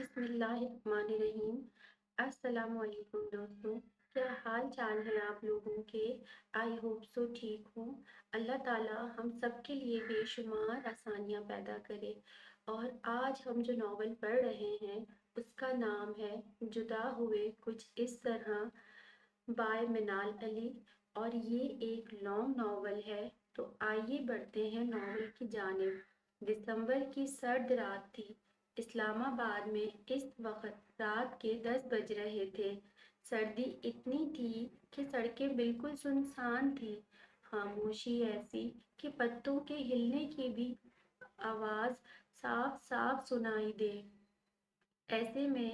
بسم اللہ الرحمن الرحیم۔ السلام علیکم دوستوں، کیا حال چال ہے آپ لوگوں کے؟ آئی ہوپ سو ٹھیک ہوں۔ اللہ تعالیٰ ہم سب کے لیے بے شمار آسانیاں پیدا کرے۔ اور آج ہم جو ناول پڑھ رہے ہیں اس کا نام ہے جدا ہوئے کچھ اس طرح بائے منال علی، اور یہ ایک لانگ ناول ہے۔ تو آئیے بڑھتے ہیں ناول کی جانب۔ دسمبر کی سرد رات تھی۔ اسلام آباد میں اس وقت رات کے 10 بج رہے تھے۔ سردی اتنی تھی کہ سڑکیں بالکل سنسان تھی۔ خاموشی ایسی کہ پتوں کے ہلنے کی بھی آواز صاف صاف سنائی دے۔ ایسے میں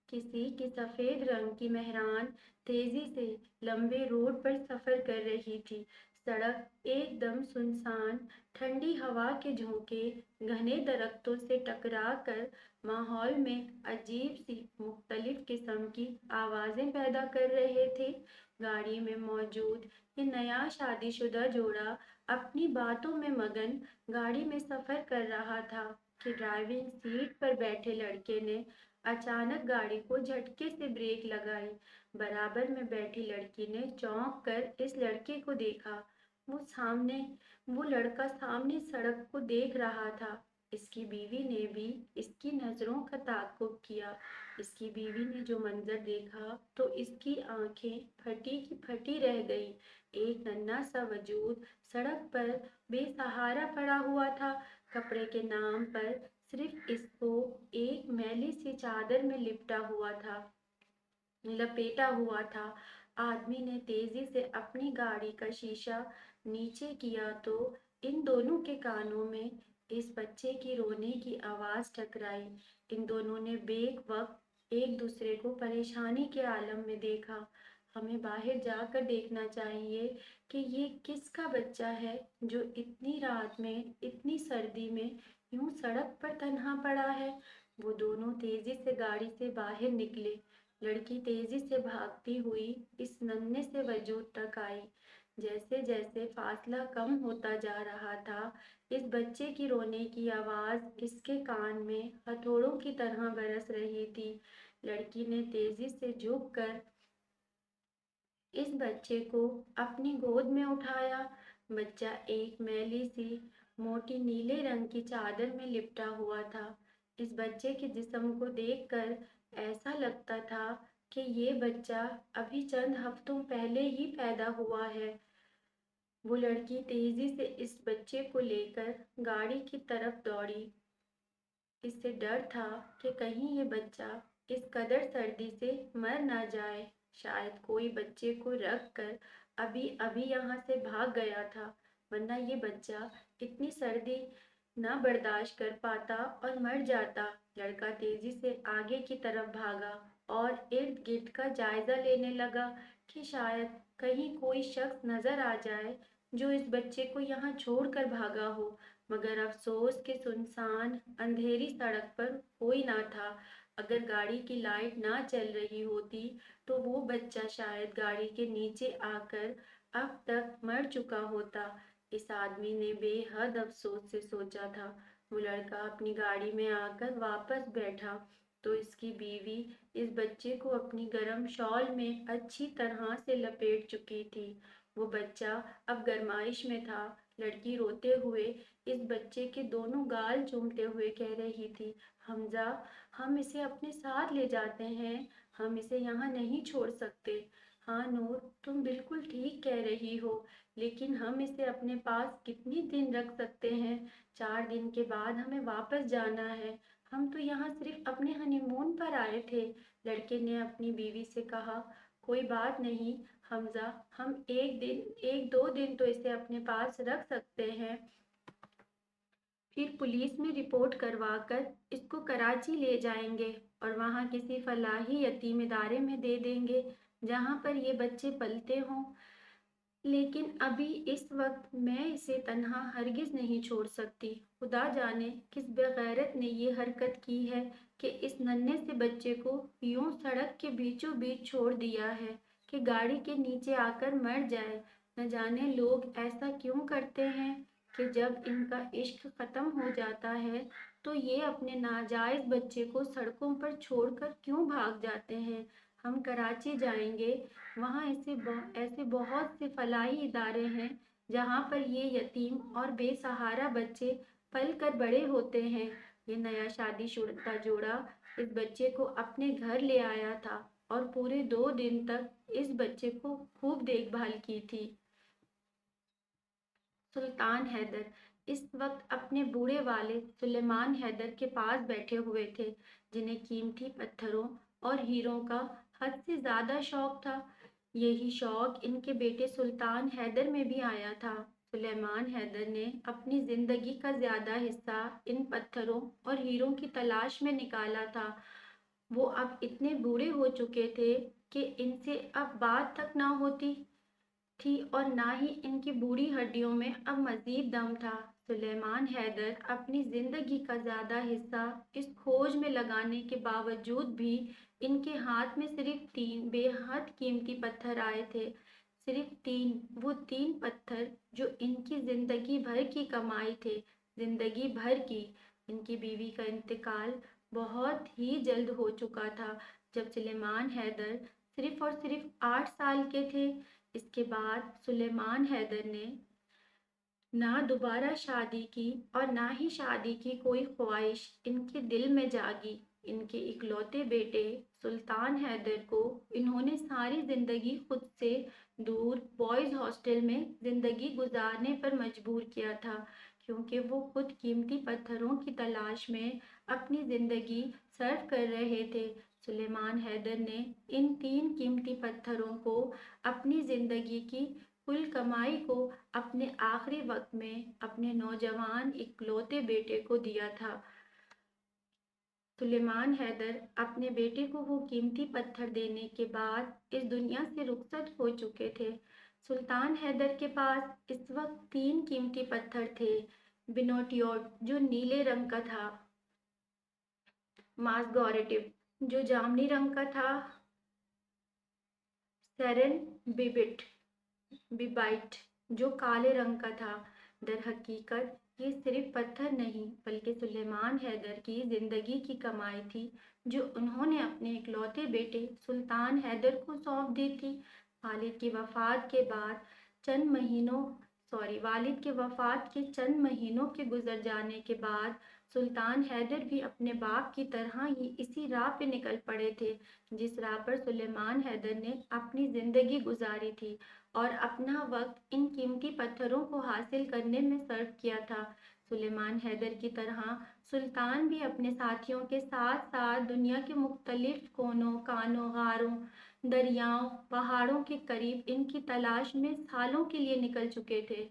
کسی کی سفید رنگ کی مہران تیزی سے لمبے روڈ پر سفر کر رہی تھی۔ سڑک ایک دم سنسان، ٹھنڈی ہوا کے جھونکے گھنے درختوں سے ٹکرا کر ماحول میں عجیب سی مختلف قسم کی آوازیں پیدا کر رہے تھے۔ گاڑی میں موجود یہ نیا شادی شدہ جوڑا اپنی باتوں میں مگن گاڑی میں سفر کر رہا تھا کہ ڈرائیونگ سیٹ پر بیٹھے لڑکے نے اچانک گاڑی کو جھٹکے سے بریک لگائی۔ برابر میں بیٹھی لڑکی نے چونک کر اس لڑکے کو دیکھا۔ وہ لڑکا سامنے سڑک کو دیکھ رہا تھا۔ اس کی بیوی نے بھی اس کی نظروں کا تعاقب کیا۔ اس کی بیوی نے جو منظر دیکھا تو اس کی آنکھیں پھٹی کی پھٹی رہ گئی۔ ایک ننھا سا وجود سڑک پر بے سہارا پڑا ہوا تھا۔ کپڑے کے نام پر صرف اس کو ایک میلی سی چادر میں لپیٹا ہوا تھا۔ آدمی نے تیزی سے اپنی گاڑی کا شیشہ نیچے کیا تو ان دونوں کے کانوں میں اس بچے کی رونے کی آواز ٹکرائی۔ ان دونوں نے بیک وقت ایک دوسرے کو پریشانی کے عالم میں دیکھا۔ ہمیں باہر جا کر دیکھنا چاہیے کہ یہ کس کا بچہ ہے جو اتنی رات میں اتنی سردی میں یوں سڑک پر تنہا پڑا ہے۔ وہ دونوں تیزی سے گاڑی سے باہر نکلے۔ لڑکی تیزی سے بھاگتی ہوئی اس ننھے سے وجود تک آئی۔ جیسے جیسے فاصلہ کم ہوتا جا رہا تھا، اس بچے کی رونے کی آواز اس کے کان میں ہتھوڑوں کی طرح برس رہی تھی۔ لڑکی نے تیزی سے جھک کر اس بچے کو اپنی گود میں اٹھایا۔ بچہ ایک میلی سی موٹی نیلے رنگ کی چادر میں لپٹا ہوا تھا۔ اس بچے کے جسم کو دیکھ کر ایسا لگتا تھا کہ یہ بچہ ابھی چند ہفتوں پہلے ہی پیدا ہوا ہے۔ وہ لڑکی تیزی سے اس بچے کو لے کر گاڑی کی طرف دوڑی۔ اس سے ڈر تھا کہ کہیں یہ بچہ اس قدر سردی سے مر نہ جائے۔ شاید کوئی بچے کو رکھ کر ابھی ابھی یہاں سے بھاگ گیا تھا، ورنہ یہ بچہ اتنی سردی نہ برداشت کر پاتا اور مر جاتا۔ لڑکا تیزی سے آگے کی طرف بھاگا اور ارد گرد کا جائزہ لینے لگا کہ شاید کہیں کوئی شخص نظر آ جائے جو اس بچے کو یہاں چھوڑ کر بھاگا ہو، مگر افسوس کہ سنسان اندھیری سڑک پر کوئی نہ تھا۔ اگر گاڑی کی لائٹ نہ چل رہی ہوتی تو وہ بچہ شاید گاڑی کے نیچے آ کر اب تک مر چکا ہوتا۔ اس آدمی نے بے حد افسوس سے سوچا تھا۔ وہ لڑکا اپنی گاڑی میں آ کر واپس بیٹھا تو اس کی بیوی اس بچے کو اپنی گرم شال میں اچھی طرح سے لپیٹ چکی تھی۔ وہ بچہ اب گرمائش میں تھا۔ لڑکی روتے ہوئے اس بچے کے دونوں گال چومتے ہوئے کہہ رہی تھی، حمزہ، ہم اسے اپنے ساتھ لے جاتے ہیں، ہم اسے یہاں نہیں چھوڑ سکتے۔ ہاں نور، تم بالکل ٹھیک کہہ رہی ہو، لیکن ہم اسے اپنے پاس کتنی دن رکھ سکتے ہیں؟ 4 دن کے بعد ہمیں واپس جانا ہے۔ ہم تو یہاں صرف اپنے ہنی مون پر آئے تھے۔ لڑکے نے اپنی بیوی سے کہا، کوئی بات نہیں حمزہ، ہم ایک دو دن تو اسے اپنے پاس رکھ سکتے ہیں۔ پھر پولیس میں رپورٹ کروا کر اس کو کراچی لے جائیں گے اور وہاں کسی فلاحی یتیم ادارے میں دے دیں گے جہاں پر یہ بچے پلتے ہوں۔ لیکن ابھی اس وقت میں اسے تنہا ہرگز نہیں چھوڑ سکتی۔ خدا جانے کس بغیرت نے یہ حرکت کی ہے کہ اس ننھے سے بچے کو یوں سڑک کے بیچوں بیچ چھوڑ دیا ہے کہ گاڑی کے نیچے آ کر مر جائے۔ نہ جانے لوگ ایسا کیوں کرتے ہیں کہ جب ان کا عشق ختم ہو جاتا ہے تو یہ اپنے ناجائز بچے کو سڑکوں پر چھوڑ کر کیوں بھاگ جاتے ہیں؟ ہم کراچی جائیں گے، وہاں ایسے بہت سے فلاحی ادارے ہیں جہاں پر یہ یتیم اور بے سہارا بچے پل کر بڑے ہوتے ہیں۔ یہ نیا شادی شدہ جوڑا اس بچے کو اپنے گھر لے آیا تھا اور پورے 2 دن تک اس بچے کو خوب دیکھ بھال کی تھی۔ سلطان حیدر اس وقت اپنے بوڑھے والد سلیمان حیدر کے پاس بیٹھے ہوئے تھے، جنہیں قیمتی پتھروں اور ہیروں کا حد سے زیادہ شوق تھا۔ یہی شوق ان کے بیٹے سلطان حیدر میں بھی آیا تھا۔ سلیمان حیدر نے اپنی زندگی کا زیادہ حصہ ان پتھروں اور ہیروں کی تلاش میں نکالا تھا۔ وہ اب اتنے بوڑھے ہو چکے تھے کہ ان سے اب بات تک نہ ہوتی تھی اور نہ ہی ان کی بوڑھی ہڈیوں میں اب مزید دم تھا۔ سلیمان حیدر اپنی زندگی کا زیادہ حصہ اس کھوج میں لگانے کے باوجود بھی ان کے ہاتھ میں صرف 3 بے حد قیمتی پتھر آئے تھے، صرف 3، وہ 3 پتھر جو ان کی زندگی بھر کی کمائی تھے، زندگی بھر کی۔ ان کی بیوی کا انتقال بہت ہی جلد ہو چکا تھا جب سلیمان حیدر صرف اور صرف 8 سال کے تھے۔ اس کے بعد سلیمان حیدر نے نہ دوبارہ شادی کی اور نہ ہی شادی کی کوئی خواہش ان کے دل میں جاگی۔ ان کے اکلوتے بیٹے سلطان حیدر کو انہوں نے ساری زندگی خود سے دور بوائز ہاسٹل میں زندگی گزارنے پر مجبور کیا تھا، کیونکہ وہ خود قیمتی پتھروں کی تلاش میں اپنی زندگی صرف کر رہے تھے۔ سلیمان حیدر نے ان 3 قیمتی پتھروں کو اپنی زندگی کی کل کمائی کو اپنے آخری وقت میں اپنے نوجوان اکلوتے بیٹے کو دیا تھا۔ سلیمان حیدر اپنے بیٹے کو وہ قیمتی پتھر دینے کے بعد اس دنیا سے رخصت ہو چکے تھے۔ سلطان حیدر کے پاس اس وقت 3 قیمتی پتھر تھے: بینوٹیوڈ جو نیلے رنگ کا تھا، ماسگوریٹو جو جامنی رنگ کا تھا، سیرن بیبائٹ جو کالے رنگ کا تھا۔ در حقیقت یہ صرف پتھر نہیں بلکہ سلیمان حیدر کی زندگی کی کمائی تھی جو انہوں نے اپنے اکلوتے بیٹے سلطان حیدر کو سونپ دی تھی۔ والد کی وفات کے چند مہینوں کے گزر جانے کے بعد سلطان حیدر بھی اپنے باپ کی طرح ہی اسی راہ پہ نکل پڑے تھے جس راہ پر سلیمان حیدر نے اپنی زندگی گزاری تھی اور اپنا وقت ان قیمتی پتھروں کو حاصل کرنے میں صرف کیا تھا۔ سلیمان حیدر کی طرح سلطان بھی اپنے ساتھیوں کے ساتھ ساتھ دنیا کے مختلف کونوں کانوں، غاروں، دریاؤں، پہاڑوں کے قریب ان کی تلاش میں سالوں کے لیے نکل چکے تھے۔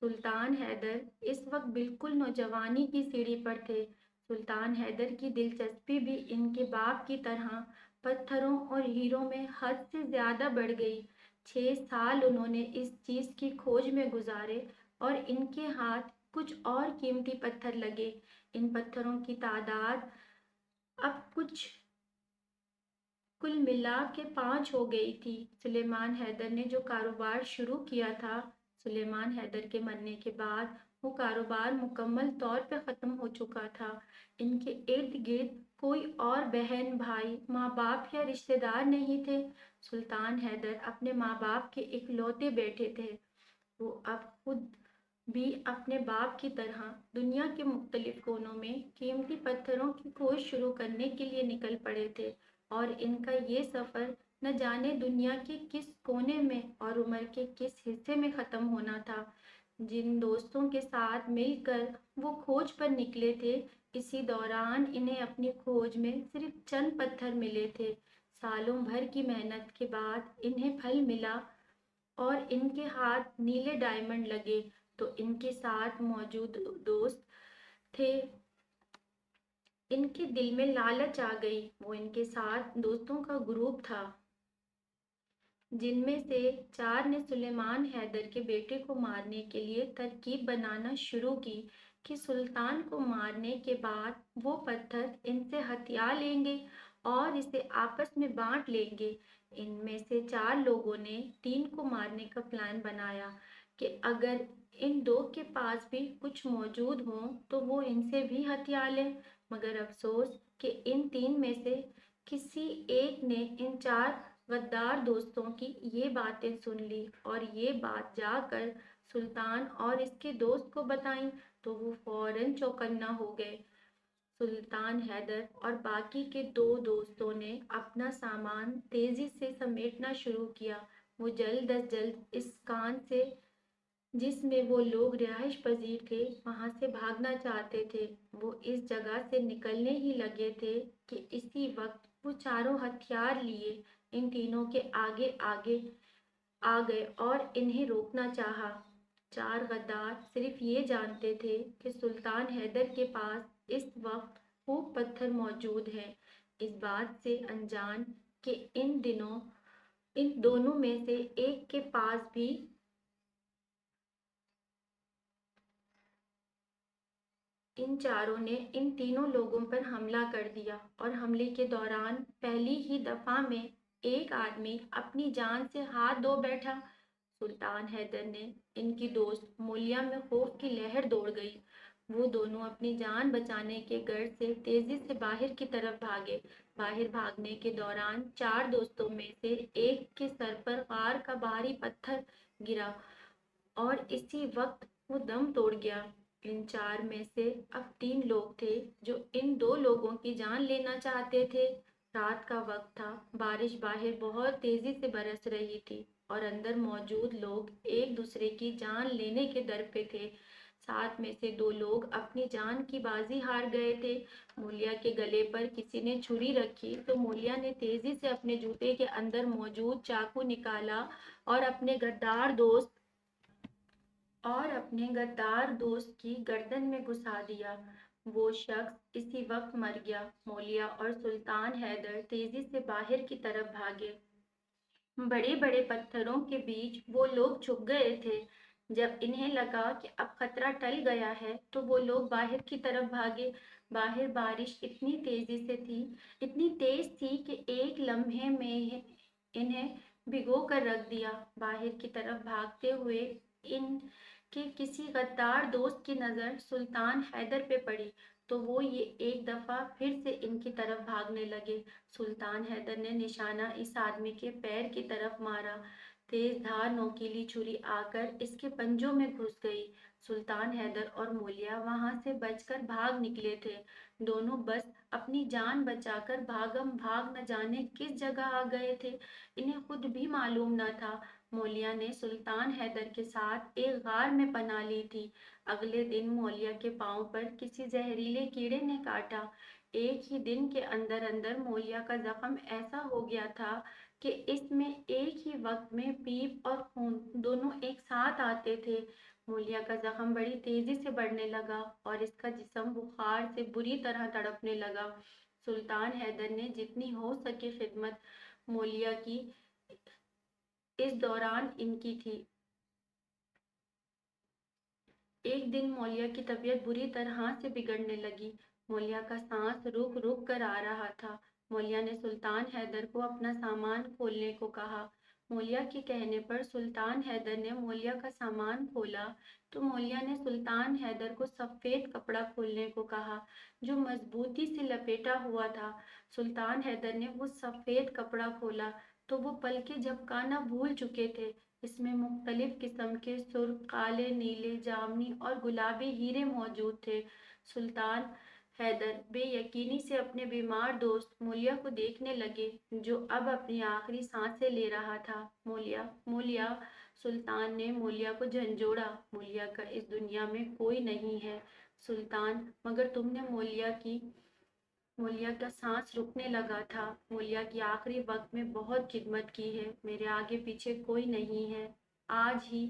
سلطان حیدر اس وقت بالکل نوجوانی کی سیڑھی پر تھے۔ سلطان حیدر کی دلچسپی بھی ان کے باپ کی طرح پتھروں اور ہیروں میں حد سے زیادہ بڑھ گئی۔ 6 سال انہوں نے اس چیز کی کھوج میں گزارے اور ان کے ہاتھ کچھ اور قیمتی پتھر لگے۔ ان پتھروں کی تعداد اب کل ملا کے 5 ہو گئی تھی۔ سلیمان حیدر نے جو کاروبار شروع کیا تھا، سلیمان حیدر کے مرنے کے بعد وہ کاروبار مکمل طور پہ ختم ہو چکا تھا۔ ان کے ارد گرد کوئی اور بہن بھائی، ماں باپ یا رشتے دار نہیں تھے۔ سلطان حیدر اپنے ماں باپ کے اکلوتے بیٹے تھے۔ وہ اب خود بھی اپنے باپ کی طرح دنیا کے مختلف کونوں میں قیمتی پتھروں کی کھوج شروع کرنے کے لیے نکل پڑے تھے اور ان کا یہ سفر نہ جانے دنیا کے کس کونے میں اور عمر کے کس حصے میں ختم ہونا تھا۔ جن دوستوں کے ساتھ مل کر وہ کھوج پر نکلے تھے، اسی دوران انہیں اپنی کھوج میں صرف چند پتھر ملے تھے۔ سالوں بھر کی محنت کے بعد انہیں پھل ملا اور ان کے ہاتھ نیلے ڈائمنڈ لگے تو ان کے ساتھ موجود دوست تھے۔ ان کے دل میں لالچ آ گئی۔ وہ ان کے ساتھ دوستوں کا گروپ تھا جن میں سے 4 نے سلیمان حیدر کے بیٹے کو مارنے کے لیے ترکیب بنانا شروع کی کہ سلطان کو مارنے کے بعد وہ پتھر ان سے ہتھیا لیں گے اور اسے آپس میں بانٹ لیں گے۔ ان میں سے 4 لوگوں نے 3 کو مارنے کا پلان بنایا کہ اگر ان دو کے پاس بھی کچھ موجود ہوں تو وہ ان سے بھی ہتھیار لے، مگر افسوس کہ ان تین میں سے کسی ایک نے ان چار غدار دوستوں کی یہ باتیں سن لی اور یہ بات جا کر سلطان اور اس کے دوست کو بتائیں تو وہ فوراً چوکنا ہو گئے۔ سلطان حیدر اور باقی کے دو دوستوں نے اپنا سامان تیزی سے سمیٹنا شروع کیا۔ وہ جلد از جلد اس کان سے جس میں وہ لوگ رہائش پذیر تھے وہاں سے بھاگنا چاہتے تھے۔ وہ اس جگہ سے نکلنے ہی لگے تھے کہ اسی وقت وہ چاروں ہتھیار لیے ان تینوں کے آگے آگے آ گئے اور انہیں روکنا چاہا۔ چار غدار صرف یہ جانتے تھے کہ سلطان حیدر کے پاس اس وقت خوب پتھر موجود ہیں، اس بات سے انجان کہ ان دونوں میں سے ایک کے پاس بھی ان چاروں نے ان تینوں لوگوں پر حملہ کر دیا اور حملے کے دوران پہلی ہی دفعہ میں ایک آدمی اپنی جان سے ہاتھ دھو بیٹھا۔ سلطان حیدر نے ان کی دوست مولیا میں خوف کی لہر دوڑ گئی۔ وہ دونوں اپنی جان بچانے کے غرض سے تیزی سے باہر کی طرف بھاگے۔ باہر بھاگنے کے دوران چار دوستوں میں سے ایک کے سر پر غار کا بھاری پتھر گرا اور اسی وقت وہ دم توڑ گیا۔ ان چار میں سے اب تین لوگ تھے جو ان دو لوگوں کی جان لینا چاہتے تھے۔ رات کا وقت تھا، بارش باہر بہت تیزی سے برس رہی تھی اور اندر موجود لوگ ایک دوسرے کی جان لینے کے در پہ تھے۔ سات میں سے دو لوگ اپنی جان کی بازی ہار گئے تھے۔ مولیا کے گلے پر کسی نے چھری رکھی تو مولیا نے تیزی سے اپنے جوتے کے اندر موجود چاقو نکالا اور اپنے غدار دوست کی گردن میں گھسا دیا۔ وہ شخص اسی وقت مر گیا۔ مولیا اور سلطان حیدر تیزی سے باہر کی طرف بھاگے۔ بڑے بڑے پتھروں کے بیچ وہ لوگ چھپ گئے تھے۔ جب انہیں لگا کہ اب خطرہ ٹل گیا ہے تو وہ لوگ باہر کی طرف بھاگے۔ باہر بارش اتنی تیز تھی کہ ایک لمحے میں انہیں بھگو کر رکھ دیا۔ باہر کی طرف بھاگتے ہوئے ان کے کسی غدار دوست کی نظر سلطان حیدر پہ پڑی تو وہ یہ ایک دفعہ پھر سے ان کی طرف بھاگنے لگے۔ سلطان حیدر نے نشانہ اس آدمی کے پیر کی طرف مارا۔ تیز دھار نوکیلی چھری آ کر اس کے پنجوں میں گھس گئی۔ سلطان حیدر اور مولیا وہاں سے بچ کر بھاگ نکلے تھے۔ دونوں بس اپنی جان بچا کر بھاگم بھاگ نہ جانے کس جگہ آ گئے تھے، انہیں خود بھی معلوم نہ تھا۔ مولیا نے سلطان حیدر کے ساتھ ایک غار میں پناہ لی تھی۔ اگلے دن مولیا کے پاؤں پر کسی زہریلے کیڑے نے کاٹا۔ ایک ہی دن کے اندر اندر مولیا کا زخم ایسا ہو گیا تھا کہ اس میں ایک ہی وقت میں پیپ اور خون دونوں ایک ساتھ آتے تھے۔ مولیا کا زخم بڑی تیزی سے بڑھنے لگا اور اس کا جسم بخار سے بری طرح تڑپنے لگا۔ سلطان حیدر نے جتنی ہو سکے خدمت مولیا کی اس دوران ان کی تھی۔ ایک دن مولیا کی طبیعت بری طرح سے بگڑنے لگی۔ مولیا کا سانس رک رک کر آ رہا تھا۔ مولیا نے سلطان حیدر کو اپنا سامان کھولنے کو کہا۔ مولیا کے کہنے پر سلطان حیدر نے مولیا کا سامان کھولا تو مولیا نے سلطان حیدر کو سفید کپڑا کھولنے کو کہا جو مضبوطی سے لپیٹا ہوا تھا۔ سلطان حیدر نے وہ سفید کپڑا کھولا تو وہ پلکیں جھپکانا بھول چکے تھے۔ اس میں مختلف قسم کے سرخ، کالے، نیلے، جامنی اور گلابی ہیرے موجود تھے۔ سلطان حیدر بے یقینی سے اپنے بیمار دوست مولیا کو دیکھنے لگے جو اب اپنی آخری سانسیں لے رہا تھا۔ مولیا، مولیا! سلطان نے مولیا کو جھنجھوڑا۔ مولیا کا اس دنیا میں کوئی نہیں ہے سلطان، مگر تم نے مولیا کا سانس رکنے لگا تھا۔ مولیا کی آخری وقت میں بہت خدمت کی ہے، میرے آگے پیچھے کوئی نہیں ہے۔ آج ہی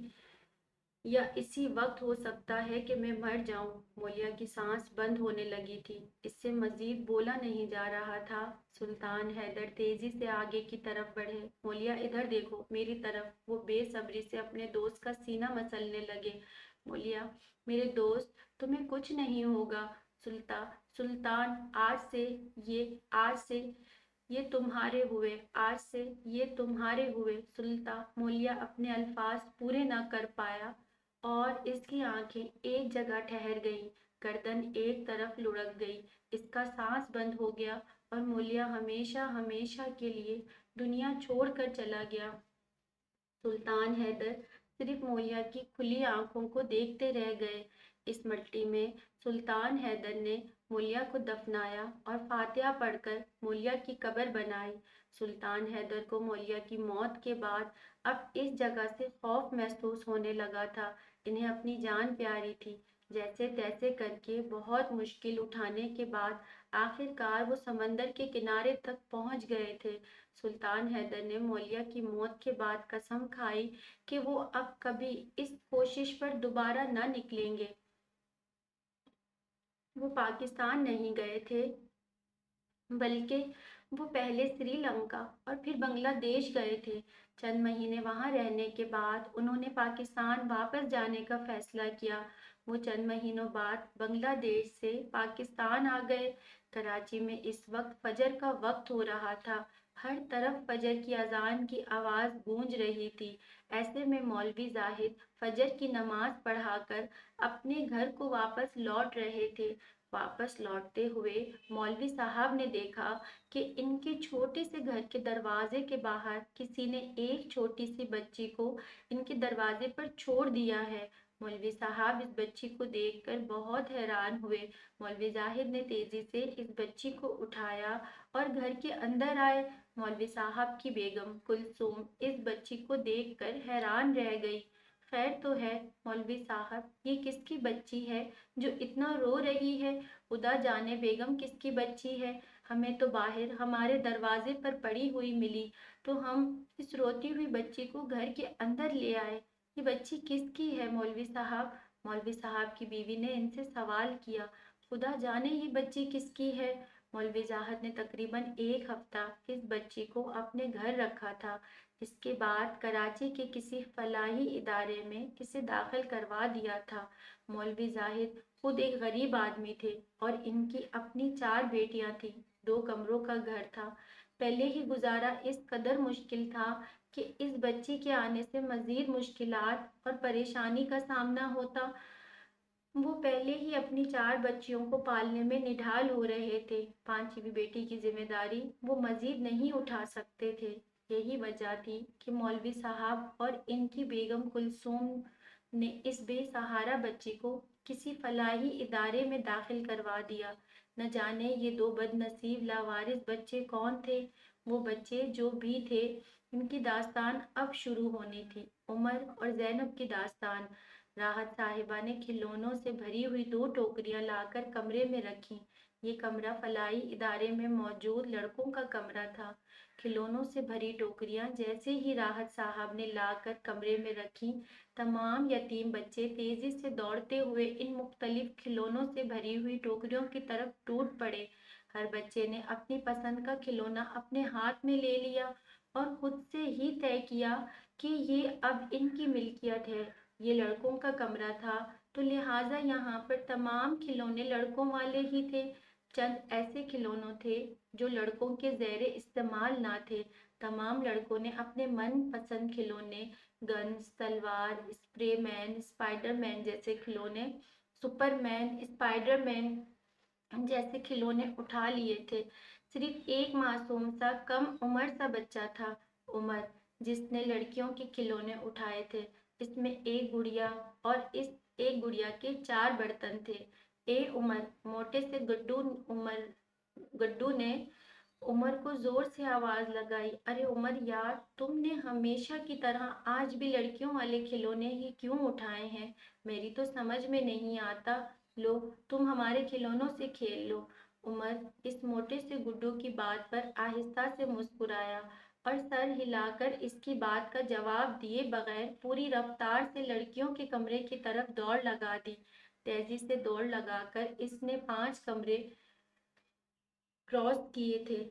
یا اسی وقت ہو سکتا ہے کہ میں مر جاؤں۔ مولیا کی سانس بند ہونے لگی تھی، اس سے مزید بولا نہیں جا رہا تھا۔ سلطان حیدر تیزی سے آگے کی طرف بڑھے۔ مولیا ادھر دیکھو، میری طرف۔ وہ بے صبری سے اپنے دوست کا سینہ مسلنے لگے۔ مولیا، میرے دوست، تمہیں کچھ نہیں ہوگا۔ سلطان، آج سے یہ تمہارے ہوئے۔ سلطان، مولیا اپنے الفاظ پورے نہ کر پایا اور اس کی آنکھیں ایک جگہ ٹھہر گئیں، گردن ایک طرف لڑک گئی، اس کا سانس بند ہو گیا اور مولیا ہمیشہ ہمیشہ کے لیے دنیا چھوڑ کر چلا گیا۔ سلطان حیدر صرف مولیا کی کھلی آنکھوں کو دیکھتے رہ گئے۔ اس مٹی میں سلطان حیدر نے مولیا کو دفنایا اور فاتحہ پڑھ کر مولیا کی قبر بنائی۔ سلطان حیدر کو مولیا کی موت کے بعد اب اس جگہ سے خوف محسوس ہونے لگا تھا۔ انہیں اپنی جان پیاری تھی۔ جیسے تیسے کر کے بہت مشکل اٹھانے کے بعد آخر کار وہ سمندر کے کنارے تک پہنچ گئے تھے۔ سلطان حیدر نے مولیا کی موت کے بعد قسم کھائی کہ وہ اب کبھی اس کوشش پر دوبارہ نہ نکلیں گے۔ وہ پاکستان نہیں گئے تھے، بلکہ وہ پہلے سری لنکا اور پھر بنگلہ دیش گئے تھے۔ چند مہینے وہاں رہنے کے بعد انہوں نے پاکستان واپس جانے کا فیصلہ کیا۔ وہ چند مہینوں بعد بنگلہ دیش سے پاکستان آ گئے۔ کراچی میں اس وقت فجر کا وقت ہو رہا تھا۔ ہر طرف فجر کی اذان کی آواز گونج رہی تھی۔ ایسے میں مولوی زاہد فجر کی نماز پڑھا کر اپنے گھر کو واپس لوٹ رہے تھے۔ واپس لوٹتے ہوئے مولوی صاحب نے دیکھا کہ ان کے چھوٹے سے گھر کے دروازے کے باہر کسی نے ایک چھوٹی سی بچی کو ان کے دروازے پر چھوڑ دیا ہے۔ مولوی صاحب اس بچی کو دیکھ کر بہت حیران ہوئے۔ مولوی زاہد نے تیزی سے اس بچی کو اٹھایا اور گھر کے اندر آئے۔ مولوی صاحب کی بیگم کلثوم اس بچی کو دیکھ کر حیران رہ گئی۔ خیر تو ہے مولوی صاحب، یہ کس کی بچی ہے جو اتنا رو رہی ہے؟ خدا جانے بیگم کس کی بچی ہے، ہمیں تو باہر ہمارے دروازے پر پڑی ہوئی ملی تو ہم اس روتی ہوئی بچی کو گھر کے اندر لے آئے۔ یہ بچی کس کی ہے مولوی صاحب؟ مولوی صاحب کی بیوی نے ان سے سوال کیا۔ خدا جانے یہ بچی کس کی ہے۔ مولوی زاہد نے تقریباً ایک ہفتہ اس بچی کو اپنے گھر رکھا تھا۔ اس کے بعد کراچی کے کسی فلاحی ادارے میں اسے داخل کروا دیا تھا۔ مولوی زاہد خود ایک غریب آدمی تھے اور ان کی اپنی 4 بیٹیاں تھیں۔ 2 کمروں کا گھر تھا۔ پہلے ہی گزارا اس قدر مشکل تھا کہ اس بچی کے آنے سے مزید مشکلات اور پریشانی کا سامنا ہوتا۔ وہ پہلے ہی اپنی 4 بچیوں کو پالنے میں نڈھال ہو رہے تھے۔ 5ویں بیٹی کی ذمہ داری وہ مزید نہیں اٹھا سکتے تھے۔ یہی وجہ تھی کہ مولوی صاحب اور ان کی بیگم کلثوم نے اس بے سہارا بچی کو کسی فلاحی ادارے میں داخل کروا دیا۔ نہ جانے یہ 2 بد نصیب لاوارث بچے کون تھے۔ وہ بچے جو بھی تھے، ان کی داستان اب شروع ہونی تھی۔ عمر اور زینب کی داستان۔ راحت صاحبہ نے کھلونوں سے بھری ہوئی 2 ٹوکریاں لا کر کمرے میں رکھیں۔ یہ کمرہ فلاحی ادارے میں موجود لڑکوں کا کمرہ تھا۔ کھلونوں سے بھری ٹوکریاں جیسے ہی راحت صاحب نے لا کر کمرے میں رکھیں، تمام یتیم بچے تیزی سے دوڑتے ہوئے ان مختلف کھلونوں سے بھری ہوئی ٹوکریوں کی طرف ٹوٹ پڑے۔ ہر بچے نے اپنی پسند کا کھلونا اپنے ہاتھ میں لے لیا اور خود سے ہی طے کیا کہ یہ اب ان کی ملکیت ہے۔ یہ لڑکوں کا کمرہ تھا تو لہٰذا یہاں پر تمام کھلونے لڑکوں والے ہی تھے۔ چند ایسے کھلونے تھے جو لڑکوں کے زیر استعمال نہ تھے۔ تمام لڑکوں نے اپنے من پسند کھلونے، گنز، تلوار، اسپرے مین، اسپائڈر مین جیسے کھلونے، سپر مین، اسپائڈر مین جیسے کھلونے اٹھا لیے تھے۔ صرف ایک معصوم سا کم عمر سا بچہ تھا، عمر، جس نے لڑکیوں کے کھلونے اٹھائے تھے۔ اس میں ایک گڑیا اور اس ایک گڑیا کے 4 برتن تھے۔ اے عمر، موٹے سے گڈو نے عمر کو زور سے آواز لگائی۔ ارے عمر یار، تم نے ہمیشہ کی طرح آج بھی لڑکیوں والے کھلونے ہی کیوں اٹھائے ہیں؟ میری تو سمجھ میں نہیں آتا۔ لو، تم ہمارے کھلونوں سے کھیل لو۔ عمر اس موٹے سے گڈو کی بات پر آہستہ سے مسکرایا اور سر ہلا کر اس کی بات کا جواب دیے بغیر پوری رفتار سے لڑکیوں کے کمرے کی طرف دوڑ لگا دی۔ تیزی سے دوڑ لگا کر اس نے 5 کمرے کراس کیے تھے۔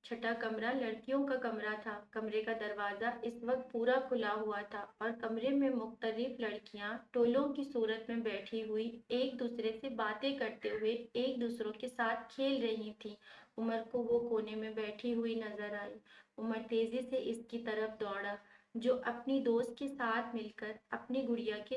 6واں کمرہ لڑکیوں کا کمرہ تھا۔ کمرے کا دروازہ اس وقت پورا کھلا ہوا تھا اور کمرے میں مختلف لڑکیاں ٹولوں کی صورت میں بیٹھی ہوئی ایک دوسرے سے باتیں کرتے ہوئے ایک دوسروں کے ساتھ کھیل رہی تھیں۔ عمر کو وہ کونے میں بیٹھی ہوئی نظر آئی۔ عمر تیزی سے اس کی طرف دوڑا جو اپنی دوست کے ساتھ مل کر اپنی گڑیا کے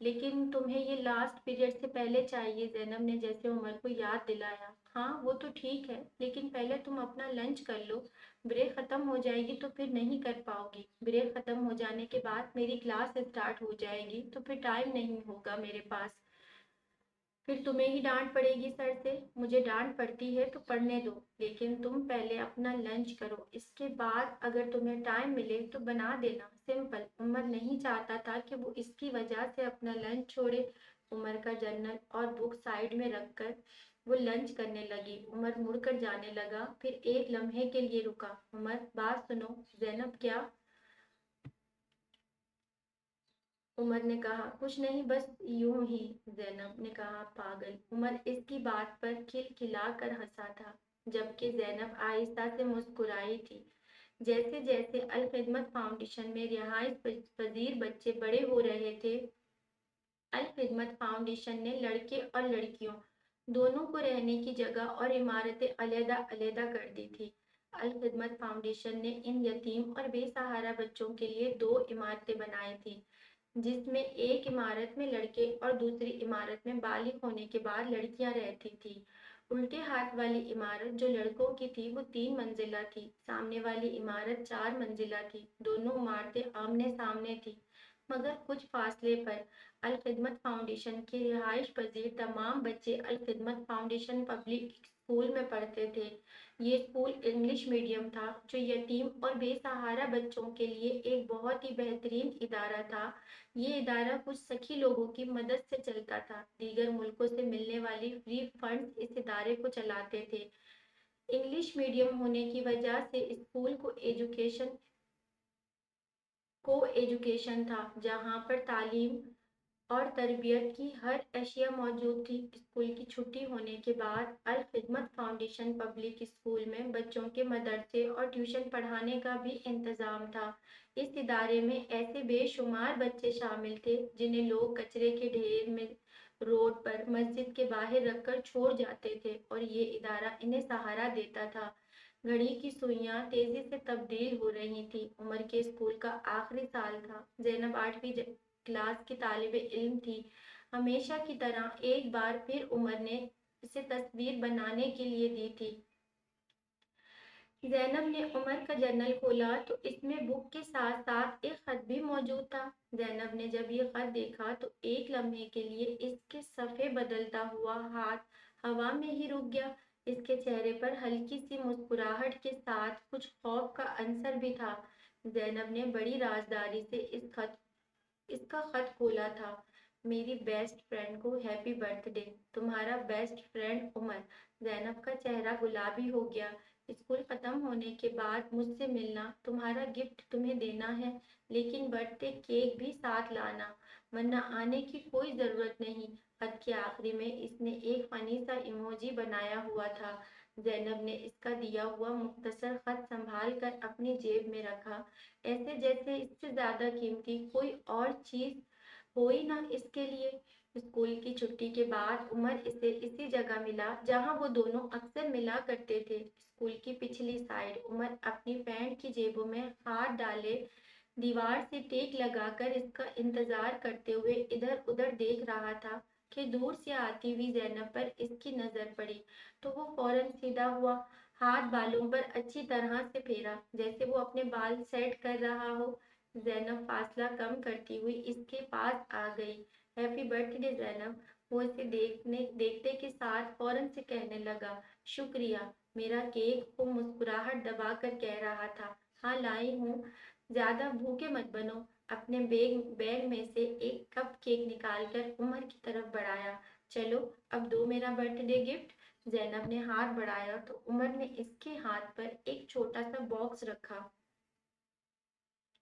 لیکن تمہیں یہ لاسٹ پیریڈ سے پہلے چاہیے، زینب نے جیسے عمر کو یاد دلایا۔ ہاں وہ تو ٹھیک ہے، لیکن پہلے تم اپنا لنچ کر لو، بریک ختم ہو جائے گی تو پھر نہیں کر پاؤ گی۔ بریک ختم ہو جانے کے بعد میری کلاس اسٹارٹ ہو جائے گی تو پھر ٹائم نہیں ہوگا میرے پاس، پھر تمہیں ہی ڈانٹ پڑے گی سر سے۔ مجھے ڈانٹ پڑتی ہے تو پڑھنے دو، لیکن تم پہلے اپنا لنچ کرو، اس کے بعد اگر تمہیں ٹائم ملے تو بنا دینا، سمپل۔ عمر نہیں چاہتا تھا کہ وہ اس کی وجہ سے اپنا لنچ چھوڑے۔ عمر کا جرنل اور بک سائیڈ میں رکھ کر وہ لنچ کرنے لگی۔ عمر مڑ کر جانے لگا، پھر ایک لمحے کے لیے رکا۔ عمر بات سنو۔ زینب کیا؟ عمر نے کہا کچھ نہیں، بس یوں ہی۔ زینب نے کہا پاگل۔ عمر اس کی بات پر کھلکھلا کر ہنسا تھا، جبکہ زینب آہستہ سے مسکرائی تھی۔ جیسے جیسے الخدمت فاؤنڈیشن میں رہائش پذیر بچے بڑے ہو رہے تھے، الخدمت فاؤنڈیشن نے لڑکے اور لڑکیوں دونوں کو رہنے کی جگہ اور عمارتیں علیحدہ علیحدہ کر دی تھی۔ الخدمت فاؤنڈیشن نے ان یتیم اور بے سہارا بچوں کے لیے 2 عمارتیں بنائی تھیں، جس میں ایک عمارت میں لڑکے اور دوسری عمارت میں بالغ ہونے کے بعد لڑکیاں رہتی تھیں۔ الٹے ہاتھ والی عمارت جو لڑکوں کی تھی وہ 3 منزلہ تھی، سامنے والی عمارت 4 منزلہ تھی۔ دونوں عمارتیں آمنے سامنے تھیں، مگر کچھ فاصلے پر۔ الخدمت فاؤنڈیشن کے رہائش پذیر تمام بچے الخدمت فاؤنڈیشن پبلک اسکول میں پڑھتے تھے۔ یہ اسکول انگلش میڈیم تھا، جو یتیم اور بے سہارا بچوں کے لیے ایک بہت ہی بہترین ادارہ تھا۔ یہ ادارہ کچھ سخی لوگوں کی مدد سے چلتا تھا۔ دیگر ملکوں سے ملنے والی فری فنڈز اس ادارے کو چلاتے تھے۔ انگلش میڈیم ہونے کی وجہ سے اسکول کو ایجوکیشن تھا، جہاں پر تعلیم اور تربیت کی ہر اشیاء موجود تھی۔ اسکول کی چھٹی ہونے کے بعد الخدمت فاؤنڈیشن پبلک اسکول میں بچوں کے مدرسے اور ٹیوشن پڑھانے کا بھی انتظام تھا۔ اس ادارے میں ایسے بے شمار بچے شامل تھے جنہیں لوگ کچرے کے ڈھیر میں روڈ پر مسجد کے باہر رکھ کر چھوڑ جاتے تھے اور یہ ادارہ انہیں سہارا دیتا تھا۔ گھڑی کی سوئیاں تیزی سے تبدیل ہو رہی تھیں۔ عمر کے اسکول کا آخری سال تھا۔ زینب 8ویں کلاس کی طالب علم تھی۔ ہمیشہ کی طرح ایک بار پھر عمر نے اسے تصویر بنانے کے لیے دی تھی۔ زینب نے عمر کا جرنل کھولا تو اس میں بک کے ساتھ ساتھ ایک خط بھی موجود تھا۔ زینب نے جب یہ خط دیکھا تو ایک لمحے کے لیے اس کے صفحے بدلتا ہوا ہاتھ ہوا میں ہی رک گیا۔ اس کے چہرے پر ہلکی سی مسکراہٹ کے ساتھ کچھ خوف کا عنصر بھی تھا۔ زینب نے بڑی رازداری سے اس کا خط کھولا تھا۔ میری بیسٹ فرینڈ کو ہیپی برتھ ڈے، تمہارا بیسٹ فرینڈ عمر۔ زینب کا چہرہ گلابی ہو گیا۔ اسکول ختم ہونے کے بعد مجھ سے ملنا، تمہارا گفٹ تمہیں دینا ہے، لیکن برتھ ڈے کیک بھی ساتھ لانا، ورنہ آنے کی کوئی ضرورت نہیں۔ خط کے آخری میں اس نے ایک فنی سا ایموجی بنایا ہوا تھا۔ زینب نے اس کا دیا ہوا مختصر خط سنبھال کر اپنی جیب میں رکھا، ایسے جیسے اس سے زیادہ قیمتی کوئی اور چیز ہو ہی نہ اس کے لیے۔ اسکول کی چھٹی کے بعد عمر اسے اسی جگہ ملا جہاں وہ دونوں اکثر ملا کرتے تھے، اسکول کی پچھلی سائیڈ۔ عمر اپنی پینٹ کی جیبوں میں ہاتھ ڈالے دیوار سے ٹیک لگا کر اس کا انتظار کرتے ہوئے ادھر ادھر دیکھ رہا تھا کہ دور سے آتی ہوئی زینب پر اس کی نظر پڑی تو وہ فوراً سیدھا ہوا، ہاتھ بالوں پر اچھی طرح سے پھیرا جیسے وہ اپنے بال سیٹ کر رہا ہو۔ زینب فاصلہ کم کرتی ہوئی اس کے پاس آ گئی۔ ہیپی برتھ ڈے زینب، وہ اسے دیکھتے کے ساتھ فوراً سے کہنے لگا۔ شکریہ، میرا کیک، وہ مسکراہٹ دبا کر کہہ رہا تھا۔ ہاں لائی ہوں، زیادہ بھوکے مت بنو۔ اپنے بیگ میں سے ایک کپ کیک نکال کر عمر کی طرف بڑھایا۔ چلو اب دو میرا برتھ ڈے گفٹ۔ زینب نے ہاتھ بڑھایا تو عمر نے اس کے ہاتھ پر ایک چھوٹا سا باکس رکھا۔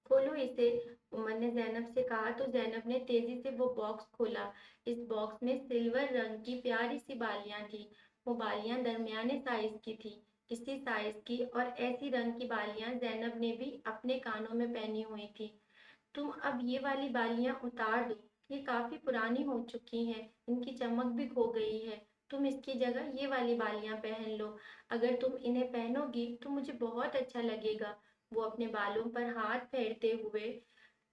کھولو اسے، عمر نے زینب سے کہا تو زینب نے تیزی سے وہ باکس کھولا۔ اس باکس میں سلور رنگ کی پیاری سی بالیاں تھیں۔ وہ بالیاں درمیانے سائز کی تھیں۔ اسی سائز کی اور ایسی رنگ کی بالیاں زینب نے بھی اپنے کانوں میں پہنی ہوئی تھی۔ تم اب یہ والی بالیاں اتار دو، یہ کافی پرانی ہو چکی ہیں، ان کی چمک بھی کھو گئی ہے۔ تم اس کی جگہ یہ والی بالیاں پہن لو، اگر تم انہیں پہنو گی تو مجھے بہت اچھا لگے گا۔ وہ اپنے بالوں پر ہاتھ پھیرتے ہوئے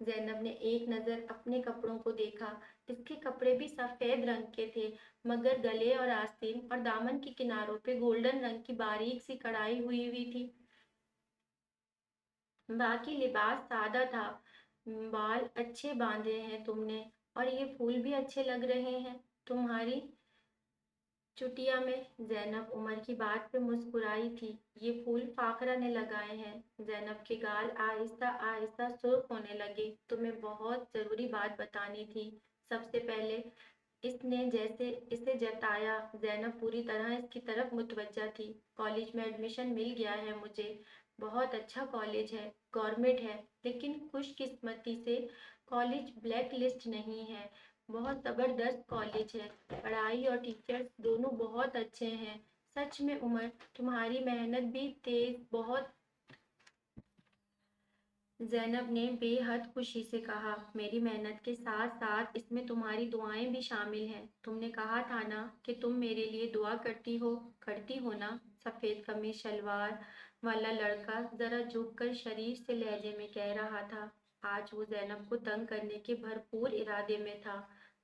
زینب نے ایک نظر اپنے کپڑوں کو دیکھا۔ اس کے کپڑے بھی سفید رنگ کے تھے، مگر گلے اور آستین اور دامن کے کناروں پہ گولڈن رنگ کی باریک سی کڑھائی ہوئی تھی۔ باقی لباس سادہ تھا۔ بال اچھے باندھے ہیں تم نے، اور یہ پھول بھی اچھے لگ رہے ہیں تمہاری چٹیا میں۔ زینب عمر کی بات پہ مسکرائی تھی۔ یہ پھول فاخرہ نے لگائے ہیں۔ زینب کے گال آہستہ آہستہ سرخ ہونے لگے۔ تمہیں بہت ضروری بات بتانی تھی۔ سب سے پہلے اس نے جیسے اسے جتایا۔ زینب پوری طرح اس کی طرف متوجہ تھی۔ کالج میں ایڈمیشن مل گیا ہے مجھے۔ بہت اچھا کالج ہے، گورنمنٹ ہے، لیکن خوش قسمتی سے کالج بلیک لسٹ نہیں ہے۔ بہت زبردست کالج ہے، پڑھائی اور ٹیچرز دونوں بہت اچھے ہیں۔ سچ میں عمر، تمہاری محنت بھی تیز بہت۔ زینب نے بے حد خوشی سے کہا، میری محنت کے ساتھ ساتھ اس میں تمہاری دعائیں بھی شامل ہیں۔ تم نے کہا تھا نا کہ تم میرے لیے دعا کرتی ہو نا؟ سفید قمیص شلوار والا لڑکا ذرا جھک کر شریف سے لہجے میں کہہ رہا تھا۔ آج وہ زینب کو تنگ کرنے کے بھرپور ارادے میں تھا۔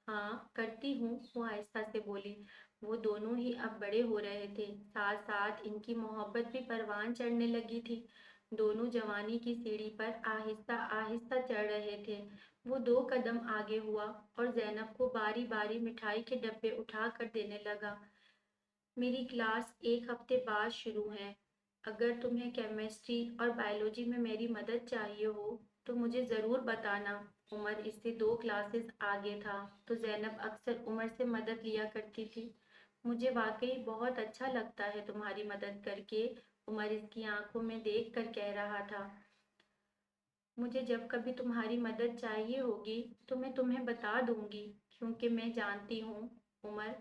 ہاں کرتی ہوں، وہ آہستہ سے بولی۔ وہ دونوں ہی اب بڑے ہو رہے تھے، ساتھ ساتھ ان کی محبت بھی پروان چڑھنے لگی تھی۔ دونوں جوانی کی سیڑھی پر آہستہ آہستہ چڑھ رہے تھے۔ وہ 2 قدم آگے ہوا اور زینب کو باری باری مٹھائی کے ڈبے اٹھا کر دینے لگا۔ میری کلاس 1 ہفتے بعد شروع ہے۔ اگر تمہیں کیمسٹری اور بائیولوجی میں میری مدد چاہیے ہو تو مجھے ضرور بتانا۔ عمر اس سے 2 کلاسز آگے تھا، تو زینب اکثر عمر سے مدد لیا کرتی تھی۔ مجھے واقعی بہت اچھا لگتا ہے تمہاری مدد کر کے، عمر اس کی آنکھوں میں دیکھ کر کہہ رہا تھا۔ مجھے جب کبھی تمہاری مدد چاہیے ہوگی تو میں تمہیں بتا دوں گی، کیونکہ میں جانتی ہوں عمر،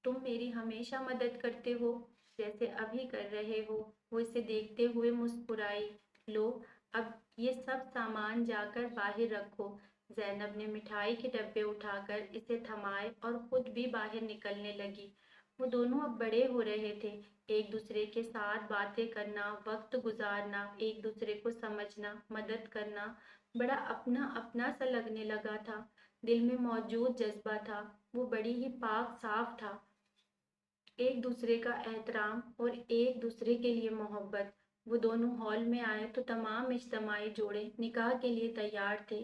تم میری ہمیشہ مدد کرتے ہو، جیسے ابھی کر رہے ہو۔ وہ اسے دیکھتے ہوئے مسکرائی۔ لو، اب یہ سب سامان جا کر باہر رکھو۔ زینب نے مٹھائی کے ڈبے اٹھا کر اسے تھمائے اور خود بھی باہر نکلنے لگی۔ وہ دونوں اب بڑے ہو رہے تھے۔ ایک دوسرے کے ساتھ باتیں کرنا، وقت گزارنا، ایک دوسرے کو سمجھنا، مدد کرنا بڑا اپنا اپنا سا لگنے لگا تھا۔ دل میں موجود جذبہ تھا وہ بڑی ہی پاک صاف تھا۔ ایک دوسرے کا احترام اور ایک دوسرے کے لیے محبت۔ وہ دونوں ہال میں آئے تو تمام اجتماعی جوڑے نکاح کے لیے تیار تھے۔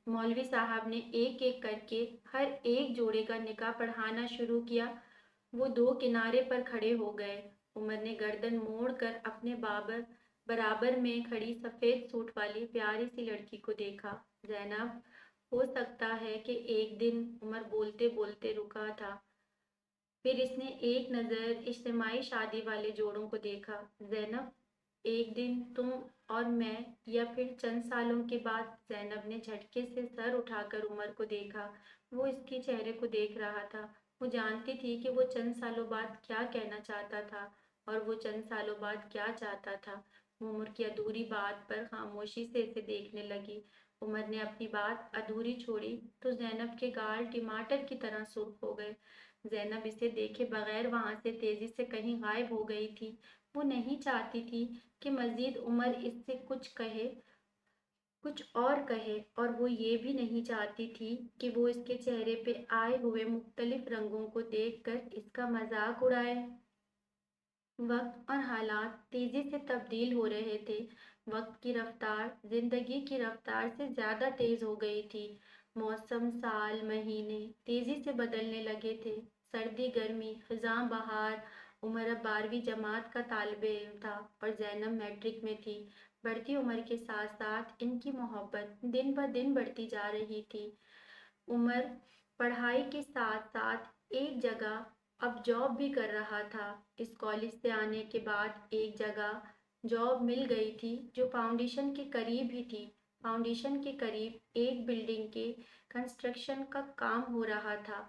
مولوی صاحب نے ایک ایک کر کے ہر ایک جوڑے کا نکاح پڑھانا شروع کیا۔ وہ 2 کنارے پر کھڑے ہو گئے۔ عمر نے گردن موڑ کر اپنے برابر میں کھڑی سفید سوٹ والی پیاری سی لڑکی کو دیکھا۔ زینب، ہو سکتا ہے کہ ایک دن، عمر بولتے بولتے رکا تھا۔ پھر اس نے ایک نظر اجتماعی شادی والے جوڑوں کو دیکھا۔ زینب، ایک دن تم اور میں، یا پھر چند سالوں کے بعد؟ زینب نے جھٹکے سے سر اٹھا کر عمر کو دیکھا۔ وہ اس کے چہرے کو دیکھ رہا تھا۔ وہ جانتی تھی کہ وہ چند سالوں بعد کیا کہنا چاہتا تھا، اور وہ چند سالوں بعد کیا چاہتا تھا۔ وہ عمر کی ادھوری بات پر خاموشی سے اسے دیکھنے لگی۔ عمر نے اپنی بات ادھوری چھوڑی تو زینب کے گال ٹماٹر کی طرح سرخ ہو گئے۔ زینب اسے دیکھے بغیر وہاں سے تیزی سے کہیں غائب ہو گئی تھی۔ وہ نہیں چاہتی تھی کہ مزید عمر اس سے کچھ اور کہے، اور وہ یہ بھی نہیں چاہتی تھی کہ وہ اس کے چہرے پہ آئے ہوئے مختلف رنگوں کو دیکھ کر اس کا مذاق اڑائے۔ وقت اور حالات تیزی سے تبدیل ہو رہے تھے۔ وقت کی رفتار زندگی کی رفتار سے زیادہ تیز ہو گئی تھی۔ موسم، سال، مہینے تیزی سے بدلنے لگے تھے۔ سردی، گرمی، خزاں، بہار۔ عمر اب 12ویں جماعت کا طالب علم تھا اور زینب میٹرک میں تھی۔ بڑھتی عمر کے ساتھ ساتھ ان کی محبت دن بہ دن بڑھتی جا رہی تھی۔ عمر پڑھائی کے ساتھ ساتھ ایک جگہ اب جاب بھی کر رہا تھا۔ اس کالج سے آنے کے بعد ایک جگہ جاب مل گئی تھی جو فاؤنڈیشن کے قریب ہی تھی۔ فاؤنڈیشن کے قریب ایک بلڈنگ کے کنسٹرکشن کا کام ہو رہا تھا۔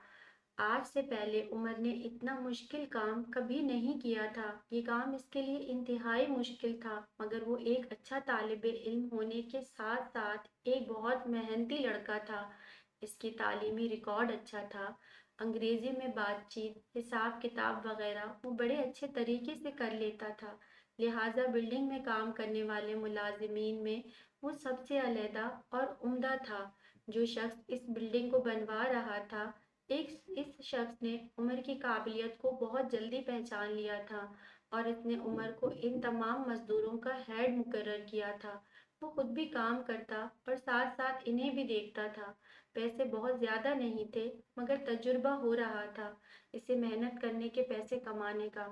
آج سے پہلے عمر نے اتنا مشکل کام کبھی نہیں کیا تھا۔ یہ کام اس کے لیے انتہائی مشکل تھا، مگر وہ ایک اچھا طالب علم ہونے کے ساتھ ساتھ ایک بہت محنتی لڑکا تھا۔ اس کی تعلیمی ریکارڈ اچھا تھا۔ انگریزی میں بات چیت، حساب کتاب وغیرہ وہ بڑے اچھے طریقے سے کر لیتا تھا، لہٰذا بلڈنگ میں کام کرنے والے ملازمین میں وہ سب سے علیحدہ اور عمدہ تھا۔ جو شخص اس بلڈنگ کو بنوا رہا تھا، اس شخص نے عمر کی قابلیت کو بہت جلدی پہچان لیا تھا اور اس نے عمر کو ان تمام مزدوروں کا ہیڈ مقرر کیا تھا۔ وہ خود بھی کام کرتا اور ساتھ ساتھ انہیں بھی دیکھتا تھا۔ پیسے بہت زیادہ نہیں تھے مگر تجربہ ہو رہا تھا اسے محنت کرنے کے پیسے کمانے کا۔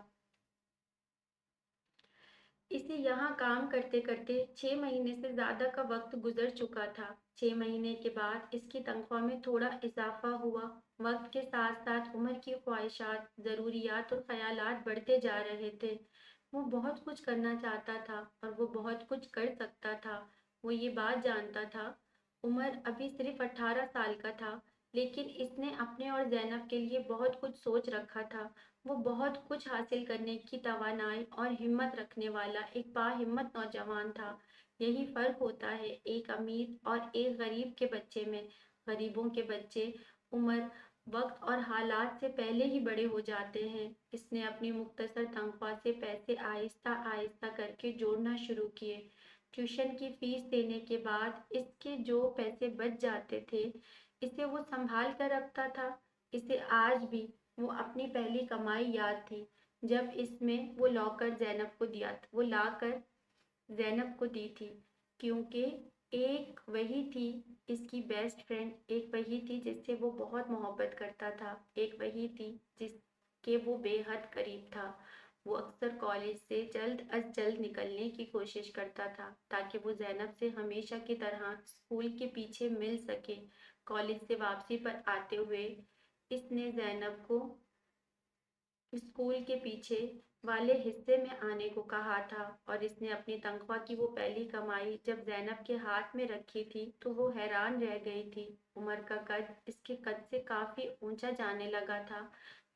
اسے یہاں کام کرتے کرتے 6 مہینے سے زیادہ کا وقت گزر چکا تھا۔ 6 مہینے کے بعد اس کی تنخواہ میں تھوڑا اضافہ ہوا۔ وقت کے ساتھ ساتھ عمر کی خواہشات، ضروریات اور خیالات بڑھتے جا رہے تھے۔ وہ بہت کچھ کرنا چاہتا تھا اور وہ بہت کچھ کر سکتا تھا۔ وہ یہ بات جانتا تھا۔ عمر ابھی صرف 18 سال کا تھا، لیکن اس نے اپنے اور زینب کے لیے بہت کچھ سوچ رکھا تھا۔ وہ بہت کچھ حاصل کرنے کی توانائی اور ہمت رکھنے والا ایک باہمت نوجوان تھا۔ یہی فرق ہوتا ہے ایک امیر اور ایک غریب کے بچے میں۔ غریبوں کے بچے عمر، وقت اور حالات سے پہلے ہی بڑے ہو جاتے ہیں۔ اس نے اپنی مختصر تنخواہ سے پیسے آہستہ آہستہ کر کے جوڑنا شروع کیے۔ ٹیوشن کی فیس دینے کے بعد اس کے جو پیسے بچ جاتے تھے، اسے وہ سنبھال کر رکھتا تھا۔ اسے آج بھی وہ اپنی پہلی کمائی یاد تھی جب اس میں وہ لا کر زینب کو دی تھی، کیونکہ ایک وہی تھی اس کی بیسٹ فرینڈ، ایک وہی تھی جس سے وہ بہت محبت کرتا تھا، ایک وہی تھی جس کے وہ بے حد قریب تھا۔ وہ اکثر کالج سے جلد از جلد نکلنے کی کوشش کرتا تھا تاکہ وہ زینب سے ہمیشہ کی طرح اسکول کے پیچھے مل سکے۔ کالج سے واپسی پر آتے ہوئے اس نے زینب کو اسکول کے پیچھے والے حصے میں آنے کو کہا تھا اور اس نے اپنی تنخواہ کی وہ پہلی کمائی جب زینب کے ہاتھ میں رکھی تھی تو وہ حیران رہ گئی تھی۔ عمر کا قد اس کے قد سے کافی اونچا جانے لگا تھا۔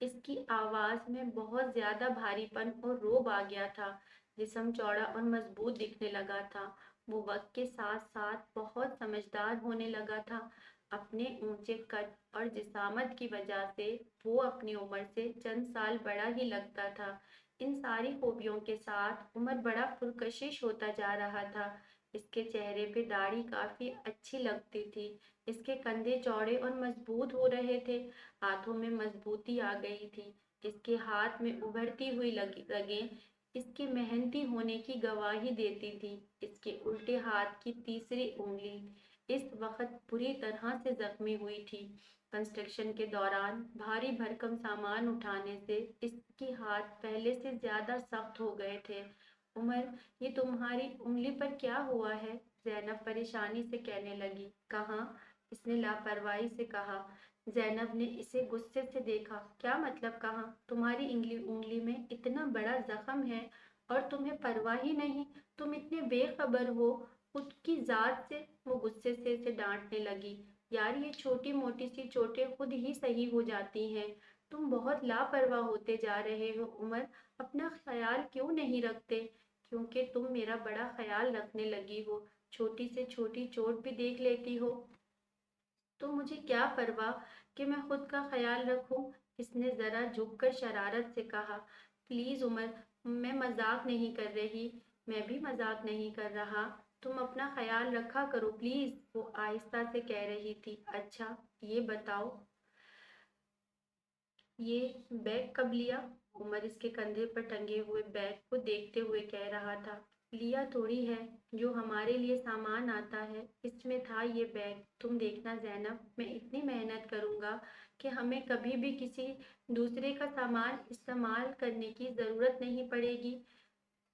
اس کی آواز میں بہت زیادہ بھاری پن اور روب آ گیا تھا۔ جسم چوڑا اور مضبوط دکھنے لگا تھا۔ وہ وقت کے ساتھ ساتھ بہت سمجھدار ہونے لگا تھا۔ اپنے اونچے قد اور جسامت کی وجہ سے وہ اپنی عمر سے چند سال بڑا ہی لگتا تھا۔ ان ساری خوبیوں کے ساتھ عمر بڑا پرکشش ہوتا جا رہا تھا۔ اس کے چہرے پہ داڑھی کافی اچھی لگتی تھی۔ اس کے کندھے چوڑے اور مضبوط ہو رہے تھے، ہاتھوں میں مضبوطی آ گئی تھی۔ اس کے ہاتھ میں ابھرتی ہوئی رگیں اس کے محنتی ہونے کی گواہی دیتی تھی۔ اس کے الٹے ہاتھ کی تیسری انگلی اس وقت بری طرح سے زخمی ہوئی تھی۔ کنسٹرکشن کے دوران بھاری بھرکم سامان اٹھانے سے اس کے ہاتھ پہلے سے زیادہ سخت ہو گئے تھے۔ عمر، یہ تمہاری انگلی پر کیا ہوا ہے؟ زینب پریشانی سے کہنے لگی۔ کہاں؟ اس نے لاپرواہی سے کہا۔ زینب نے اسے غصے سے دیکھا۔ کیا مطلب کہاں؟ تمہاری انگلی میں اتنا بڑا زخم ہے اور تمہیں پرواہ ہی نہیں؟ تم اتنے بے خبر ہو خود کی ذات سے؟ وہ غصے سے اسے ڈانٹنے لگی۔ یار، یہ چھوٹی موٹی سی چوٹیں خود ہی صحیح ہو جاتی ہیں۔ تم بہت لاپرواہ ہوتے جا رہے ہو عمر، اپنا خیال کیوں نہیں رکھتے؟ کیونکہ تم میرا بڑا خیال رکھنے لگی ہو، چھوٹی سے چھوٹی چوٹ بھی دیکھ لیتی ہو۔ تو مجھے کیا پرواہ کہ میں خود کا خیال رکھوں؟ اس نے ذرا جھک کر شرارت سے کہا۔ پلیز عمر، میں مذاق نہیں کر رہی، میں بھی مذاق نہیں کر رہا، تم اپنا خیال رکھا کرو پلیز، وہ آہستہ سے کہہ رہی تھی۔ اچھا یہ بتاؤ یہ بیگ کب لیا؟ عمر اس کے کندھے پر ٹنگے ہوئے بیگ کو دیکھتے ہوئے کہہ رہا تھا۔ لیا تھوڑی ہے، جو ہمارے لیے سامان آتا ہے اس میں تھا یہ بیگ۔ تم دیکھنا زینب، میں اتنی محنت کروں گا کہ ہمیں کبھی بھی کسی دوسرے کا سامان استعمال کرنے کی ضرورت نہیں پڑے گی۔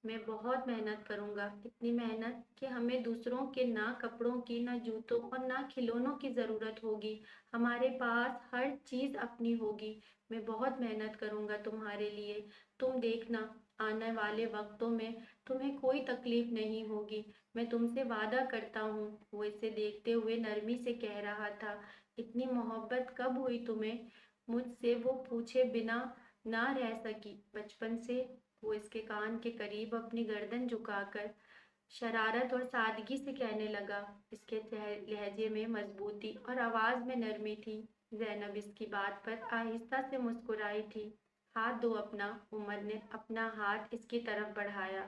میں بہت محنت کروں گا، اتنی محنت کہ ہمیں دوسروں کے نہ کپڑوں کی، نہ جوتوں اور نہ کھلونوں کی ضرورت ہوگی۔ ہمارے پاس ہر چیز اپنی ہوگی۔ میں بہت محنت کروں گا تمہارے لیے، تم دیکھنا آنے والے وقتوں میں تمہیں کوئی تکلیف نہیں ہوگی، میں تم سے وعدہ کرتا ہوں۔ وہ اسے دیکھتے ہوئے نرمی سے کہہ رہا تھا۔ اتنی محبت کب ہوئی تمہیں مجھ سے؟ وہ پوچھے بنا نہ رہ سکی۔ بچپن سے؟ وہ اس کے کان کے قریب اپنی گردن جھکا کر شرارت اور سادگی سے کہنے لگا۔ اس کے لہجے میں مضبوطی اور آواز میں نرمی تھی۔ زینب اس کی بات پر آہستہ سے مسکرائی تھی۔ ہاتھ دو اپنا۔ عمر نے اپنا ہاتھ اس کی طرف بڑھایا۔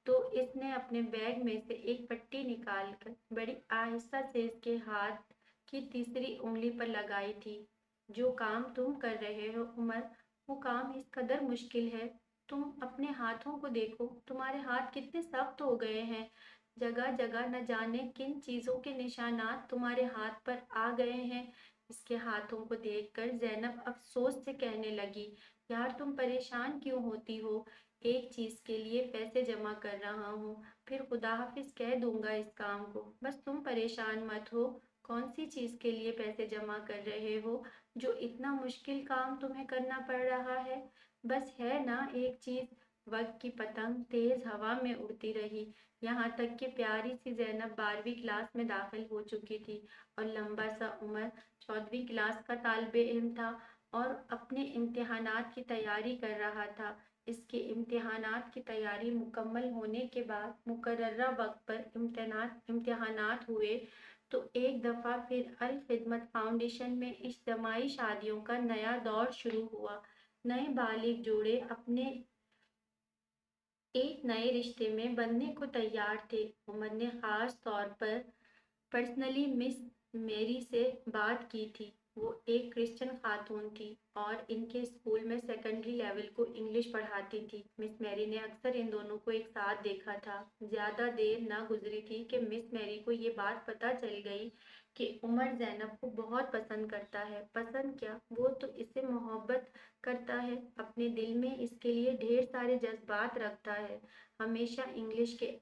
تو اس نے اپنے بیگ میں سے ایک پٹی نکال کر بڑی آہستہ سے اس کے ہاتھ کی تیسری انگلی پر لگائی تھی۔ جو کام تم کر رہے ہو عمر، وہ کام اس قدر مشکل ہے۔ تم اپنے ہاتھوں کو دیکھو، تمہارے ہاتھ کتنے سخت ہو گئے ہیں۔ جگہ جگہ نہ جانے کن چیزوں کے نشانات تمہارے ہاتھ پر آ گئے ہیں۔ اس کے ہاتھوں کو دیکھ کر زینب افسوس سے کہنے لگی، یار تم پریشان کیوں ہوتی ہو؟ ایک چیز کے لیے پیسے جمع کر رہا ہوں، پھر خدا حافظ کہہ دوں گا اس کام کو، بس تم پریشان مت ہو۔ کون سی چیز کے لیے پیسے جمع کر رہے ہو جو اتنا مشکل کام تمہیں کرنا پڑ رہا ہے؟ بس ہے نا ایک چیز۔ وقت کی پتنگ تیز ہوا میں اڑتی رہی، یہاں تک کہ پیاری سی زینب 12ویں کلاس میں داخل ہو چکی تھی اور لمبا سا عمر 14ویں کلاس کا طالب علم تھا اور اپنے امتحانات کی تیاری کر رہا تھا۔ اس کے امتحانات کی تیاری مکمل ہونے کے بعد مقررہ وقت پر امتحانات ہوئے تو ایک دفعہ پھر الخدمت فاؤنڈیشن میں اجتماعی شادیوں کا نیا دور شروع ہوا۔ نئے بالغ جوڑے اپنے ایک نئے رشتے میں بندھنے کو تیار تھے۔ عمر نے خاص طور پر پرسنلی مس میری سے بات کی تھی۔ وہ ایک کرسچن خاتون تھی اور ان کے اسکول میں سیکنڈری لیول کو انگلش پڑھاتی تھی۔ مس میری نے اکثر ان دونوں کو ایک ساتھ دیکھا تھا۔ زیادہ دیر نہ گزری تھی کہ مس میری کو یہ بات پتہ چل گئی کہ عمر زینب کو بہت پسند کرتا ہے۔ پسند کیا، وہ تو اسے محبت کرتا ہے، اپنے دل میں اس کے لیے ڈھیر سارے جذبات رکھتا ہے۔ ہمیشہ انگلش کے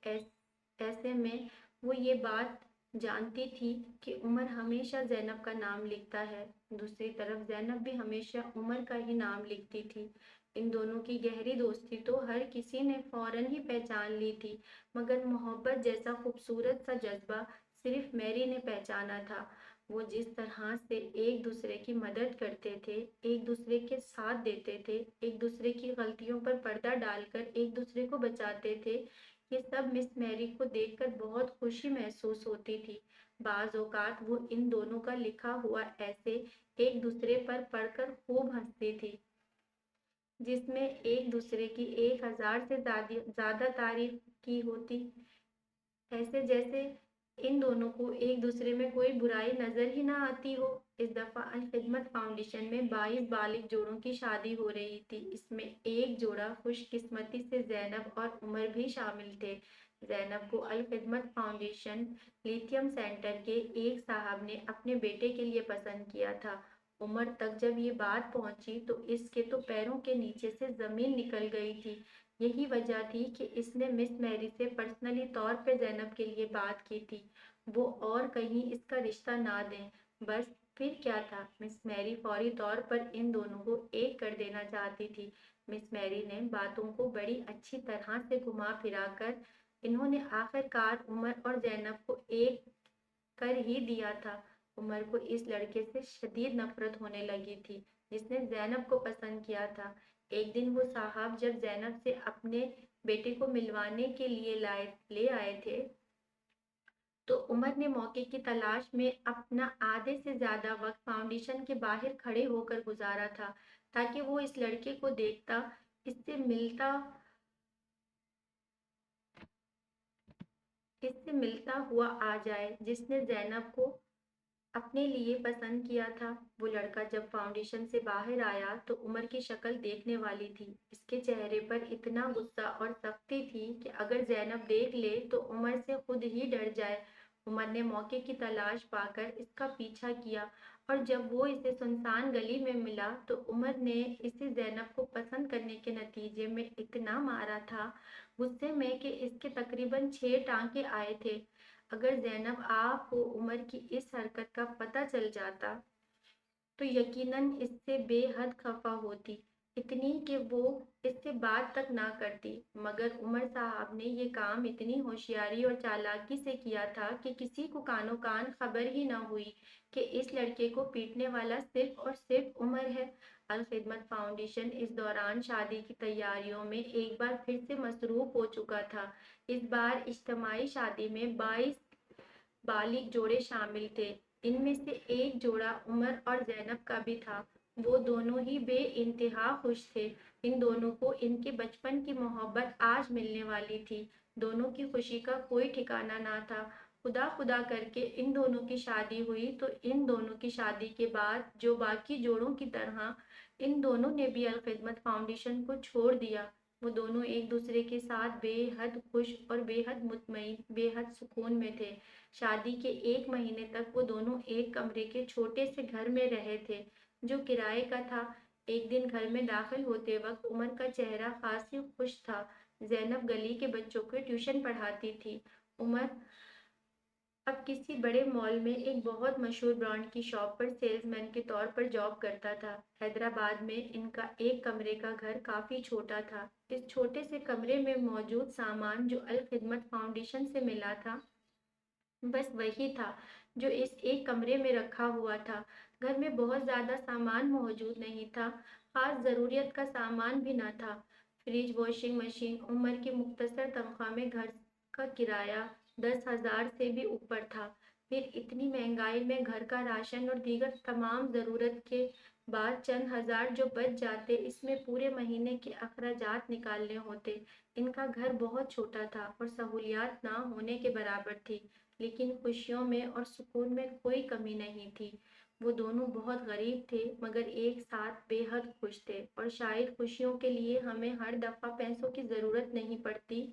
ایسے میں وہ یہ بات جانتی تھی کہ عمر ہمیشہ زینب کا نام لکھتا ہے، دوسری طرف زینب بھی ہمیشہ عمر کا ہی نام لکھتی تھی۔ ان دونوں کی گہری دوستی تو ہر کسی نے فوراً ہی پہچان لی تھی، مگر محبت جیسا خوبصورت سا جذبہ صرف میری نے پہچانا تھا۔ وہ جس طرح سے ایک دوسرے کی مدد کرتے تھے، ایک دوسرے کے ساتھ دیتے تھے، ایک دوسرے کی غلطیوں پر پردہ ڈال کر ایک دوسرے کو بچاتے تھے، یہ سب مس میری کو دیکھ کر بہت خوشی محسوس ہوتی تھی۔ بعض اوقات وہ ان دونوں کا لکھا ہوا ایسے ایک دوسرے پر پڑھ کر خوب ہنستی تھی، جس میں ایک دوسرے کی 1000 سے زیادہ تعریف کی ہوتی، ایسے جیسے ان دونوں کو ایک دوسرے میں کوئی برائی نظر ہی نہ آتی ہو۔ اس دفعہ الخدمت فاؤنڈیشن میں 22 بالغ جوڑوں کی شادی ہو رہی تھی۔ اس میں ایک جوڑا خوش قسمتی سے زینب اور عمر بھی شامل تھے۔ زینب کو الخدمت فاؤنڈیشن لیتھیم سینٹر کے ایک صاحب نے اپنے بیٹے کے لیے پسند کیا تھا۔ عمر تک جب یہ بات پہنچی تو اس کے تو پیروں کے نیچے سے زمین نکل گئی تھی۔ یہی وجہ تھی کہ اس نے مس میری سے پرسنلی طور پہ زینب کے لیے بات کی تھی، وہ اور کہیں اس کا رشتہ نہ دیں۔ بس پھر کیا تھا، مس میری فوری طور پر ان دونوں کو ایک کر دینا چاہتی تھی۔ مس میری نے باتوں کو بڑی اچھی طرح سے گھما پھرا کر انہوں نے آخر کار عمر اور زینب کو ایک کر ہی دیا تھا۔ عمر کو اس لڑکے سے شدید نفرت ہونے لگی تھی جس نے زینب کو پسند کیا تھا۔ ایک دن وہ صاحب جب زینب سے اپنے بیٹے کو ملوانے کے لیے لے آئے تھے تو عمر نے موقع کی تلاش میں اپنا آدھے سے زیادہ وقت فاؤنڈیشن کے باہر کھڑے ہو کر گزارا تھا تاکہ وہ اس لڑکے کو دیکھتا، اس سے ملتا ہوا آ جائے جس نے زینب کو اپنے لیے پسند کیا تھا۔ وہ لڑکا جب فاؤنڈیشن سے باہر آیا تو عمر کی شکل دیکھنے والی تھی۔ اس کے چہرے پر اتنا غصہ اور سختی تھی کہ اگر زینب دیکھ لے تو عمر سے خود ہی ڈر جائے۔ عمر نے موقع کی تلاش پا کر اس کا پیچھا کیا اور جب وہ اسے سنسان گلی میں ملا تو عمر نے اسے زینب کو پسند کرنے کے نتیجے میں اتنا مارا تھا غصے میں کہ اس کے تقریباً 6 ٹانکے آئے تھے۔ اگر زینب آپ کو عمر کی اس حرکت کا پتہ چل جاتا تو یقیناً اس سے بے حد خفا ہوتی، اتنی کہ وہ اس سے بات تک نہ کرتی، مگر عمر صاحب نے یہ کام اتنی ہوشیاری اور چالاکی سے کیا تھا کہ کسی کو کانوں کان خبر ہی نہ ہوئی کہ اس لڑکے کو پیٹنے والا صرف اور صرف عمر ہے۔ الخدمت فاؤنڈیشن اس دوران شادی کی تیاریوں میں ایک بار پھر سے مصروف ہو چکا تھا۔ اس بار اجتماعی شادی میں 22 بالغ جوڑے شامل تھے، ان میں سے ایک جوڑا عمر اور زینب کا بھی تھا۔ وہ دونوں ہی بے انتہا خوش تھے، ان دونوں کو ان کے بچپن کی محبت آج ملنے والی تھی۔ دونوں کی خوشی کا کوئی ٹھکانہ نہ تھا۔ خدا خدا کر کے ان دونوں کی شادی ہوئی تو ان دونوں کی شادی کے بعد جو باقی جوڑوں کی طرح ان دونوں نے بھی الخدمت فاؤنڈیشن کو چھوڑ دیا۔ وہ دونوں ایک دوسرے کے ساتھ بے حد خوش اور بے حد مطمئن، بے حد سکون میں تھے۔ شادی کے 1 مہینے تک وہ دونوں ایک کمرے کے چھوٹے سے گھر میں رہے تھے جو کرائے کا تھا۔ ایک دن گھر میں داخل ہوتے وقت عمر کا چہرہ خاصی خوش تھا۔ زینب گلی کے بچوں کو ٹیوشن پڑھاتی تھی۔ عمر اب کسی بڑے مال میں ایک بہت مشہور برانڈ کی شاپ پر سیلز مین کے طور پر جاب کرتا تھا۔ حیدرآباد میں ان کا ایک کمرے کا گھر کافی چھوٹا تھا۔ اس چھوٹے سے کمرے میں موجود سامان جو الخدمت فاؤنڈیشن سے ملا تھا بس وہی تھا جو اس ایک کمرے میں رکھا ہوا تھا۔ گھر میں بہت زیادہ سامان موجود نہیں تھا، خاص ضروریات کا سامان بھی نہ تھا۔ فریج، واشنگ مشین، عمر کی مختصر تنخواہ میں گھر کا کرایہ 10,000 سے بھی اوپر تھا۔ پھر اتنی مہنگائی میں گھر کا راشن اور دیگر تمام ضرورت کے بعد چند ہزار جو بچ جاتے، اس میں پورے مہینے کے اخراجات نکالنے ہوتے۔ ان کا گھر بہت چھوٹا تھا اور سہولیات نہ ہونے کے برابر تھی، لیکن خوشیوں میں اور سکون میں کوئی کمی نہیں تھی۔ وہ دونوں بہت غریب تھے مگر ایک ساتھ بے حد خوش تھے، اور شاید خوشیوں کے لیے ہمیں ہر دفعہ پیسوں کی ضرورت نہیں پڑتی۔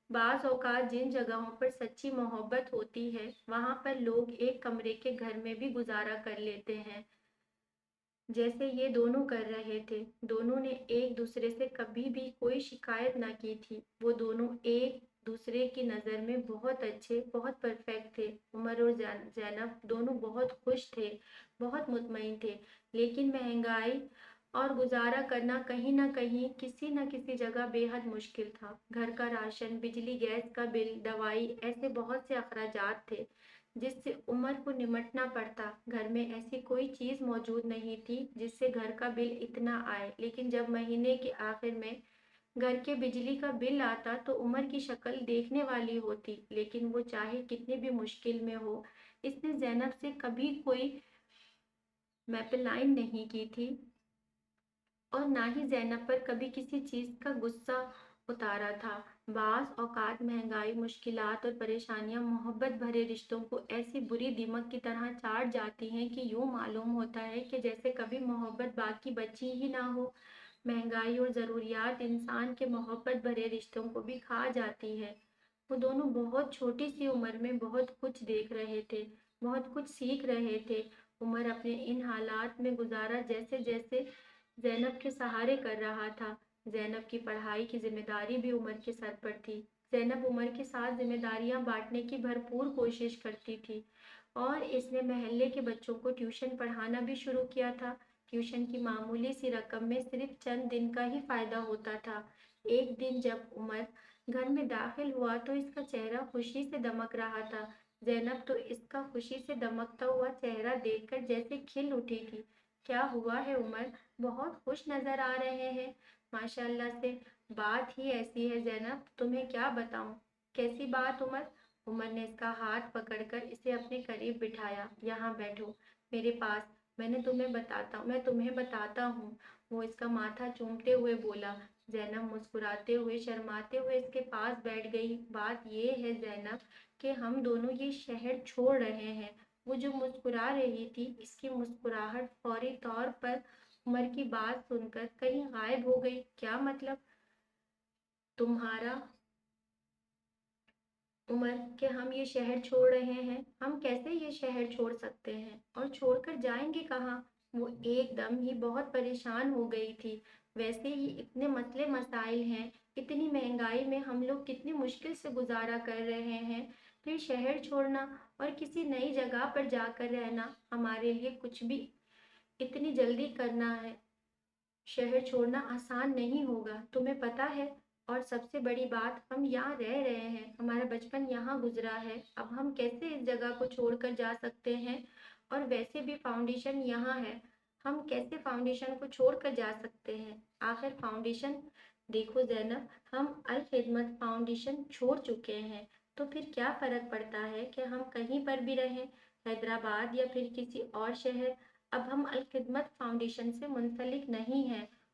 بعض اوقات جن جگہوں پر سچی محبت ہوتی ہے وہاں پر لوگ ایک کمرے کے گھر میں بھی گزارا کر لیتے ہیں، جیسے یہ دونوں کر رہے تھے۔ دونوں نے ایک دوسرے سے کبھی بھی کوئی شکایت نہ کی تھی۔ وہ دونوں ایک دوسرے کی نظر میں بہت اچھے، بہت پرفیکٹ تھے۔ عمر اور زینب دونوں بہت خوش تھے، بہت مطمئن تھے، لیکن مہنگائی اور گزارا کرنا کہیں نہ کہیں، کسی نہ کسی جگہ بے حد مشکل تھا۔ گھر کا راشن، بجلی گیس کا بل، دوائی، ایسے بہت سے اخراجات تھے جس سے عمر کو نمٹنا پڑتا۔ گھر میں ایسی کوئی چیز موجود نہیں تھی جس سے گھر کا بل اتنا آئے، لیکن جب مہینے کے آخر میں گھر کے بجلی کا بل آتا تو عمر کی شکل دیکھنے والی ہوتی، لیکن وہ چاہے کتنی بھی مشکل میں ہو، اس نے زینب سے کبھی کوئی میپلائن نہیں کی تھی اور نہ ہی زینب پر کبھی کسی چیز کا غصہ اتارا تھا۔ بعض اوقات مہنگائی، مشکلات اور پریشانیاں محبت بھرے رشتوں کو ایسی بری دیمک کی طرح چاٹ جاتی ہیں کہ یوں معلوم ہوتا ہے کہ جیسے کبھی محبت باقی بچی ہی نہ ہو۔ مہنگائی اور ضروریات انسان کے محبت بھرے رشتوں کو بھی کھا جاتی ہے۔ وہ دونوں بہت چھوٹی سی عمر میں بہت کچھ دیکھ رہے تھے، بہت کچھ سیکھ رہے تھے۔ عمر اپنے ان حالات میں گزارا جیسے جیسے زینب کے سہارے کر رہا تھا۔ زینب کی پڑھائی کی ذمہ داری بھی عمر کے سر پر تھی۔ زینب عمر کے ساتھ ذمہ داریاں بانٹنے کی بھرپور کوشش کرتی تھی، اور اس نے محلے کے بچوں کو ٹیوشن پڑھانا بھی شروع کیا تھا۔ ٹیوشن کی معمولی سی رقم میں صرف چند دن کا ہی فائدہ ہوتا تھا۔ ایک دن جب عمر گھر میں داخل ہوا تو اس کا چہرہ خوشی سے دمک رہا تھا۔ زینب تو اس کا خوشی سے دمکتا ہوا چہرہ دیکھ کر جیسے کھل اٹھی تھی۔ کیا ہوا ہے عمر؟ بہت خوش نظر آ رہے ہیں۔ ماشاء اللہ سے، بات ہی ایسی ہے زینب، تمہیں کیا بتاؤں۔ کیسی بات عمر؟ عمر نے اس کا ہاتھ پکڑ کر اسے اپنے قریب بٹھایا۔ یہاں بیٹھو میرے پاس، میں تمہیں بتاتا ہوں۔ وہ اس کا ماتھا چومتے ہوئے بولا۔ زینب مسکراتے ہوئے، شرماتے ہوئے اس کے پاس بیٹھ گئی۔ بات یہ ہے زینب کہ ہم دونوں یہ شہر چھوڑ رہے ہیں۔ وہ جو مسکرا رہی تھی، اس کی مسکراہٹ فوری طور پر عمر کی بات سن کر کہیں غائب ہو گئی۔ کیا مطلب تمہارا عمر کہ ہم یہ شہر چھوڑ رہے ہیں؟ ہم کیسے یہ شہر چھوڑ سکتے ہیں؟ اور چھوڑ کر جائیں گے کہاں؟ وہ ایک دم ہی بہت پریشان ہو گئی تھی۔ ویسے ہی اتنے مسئلے مسائل ہیں، اتنی مہنگائی میں ہم لوگ کتنی مشکل سے گزارا کر رہے ہیں، پھر شہر چھوڑنا اور کسی نئی جگہ پر جا کر رہنا ہمارے لیے کچھ بھی اتنی جلدی کرنا ہے۔ شہر چھوڑنا آسان نہیں ہوگا، تمہیں پتہ ہے۔ اور سب سے بڑی بات، ہم یہاں رہ رہے ہیں، ہمارا بچپن یہاں گزرا ہے، اب ہم کیسے اس جگہ کو چھوڑ کر جا سکتے ہیں؟ اور ویسے بھی فاؤنڈیشن یہاں ہے، ہم کیسے فاؤنڈیشن کو چھوڑ کر جا سکتے ہیں؟ آخر فاؤنڈیشن، دیکھو زینب، ہم الخدمت فاؤنڈیشن چھوڑ چکے ہیں، تو پھر کیا فرق پڑتا ہے کہ ہم کہیں پر بھی رہیں، حیدرآباد یا پھر کسی اور شہر؟ اب ہم الخدمت فاؤنڈیشن سے منسلک نہیں ہیں،